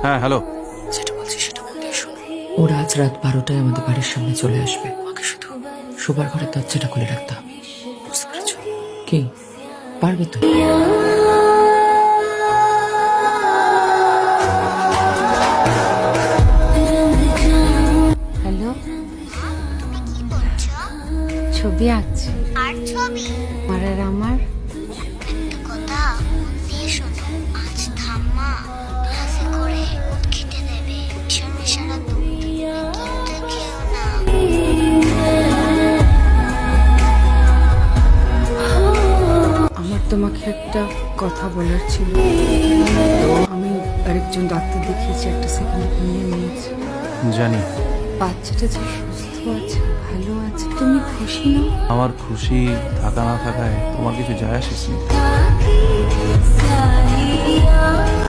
হ্যাঁ হ্যালো। যেটা বলছি সেটা মন দিয়ে শোনো। ওরা আজ রাত 12টায় আমাদের বাড়ির সামনে চলে আসবে। আমাকে শুধু শোবার ঘরের দরজাটা খুলে রাখতে হবে। বুঝতে পেরেছ? কি পারবে তো? হ্যালো, ছবি আঁকছি। আর ছবি আর আর আমার একটা কথা মন দিয়ে শোনো। আজ ঠাম্মা হাসি করে উট খেতে দেবে। সারা দুধ কিন্তু খেও না। আমার তোমাকে একটা কথা বলার ছিল। তো আমি আরেকজন ডাক্তার দেখিয়েছি, একটা সেকেন্ড অপিনিয়ন নিয়েছি। জানি। বাচ্চাটা যে সুস্থ আছে, ভালো আছে, তুমি খুশি না? আমার খুশি থাকা না থাকায় তোমার কিছু যায় আসে স্মিতা। সাহিয়া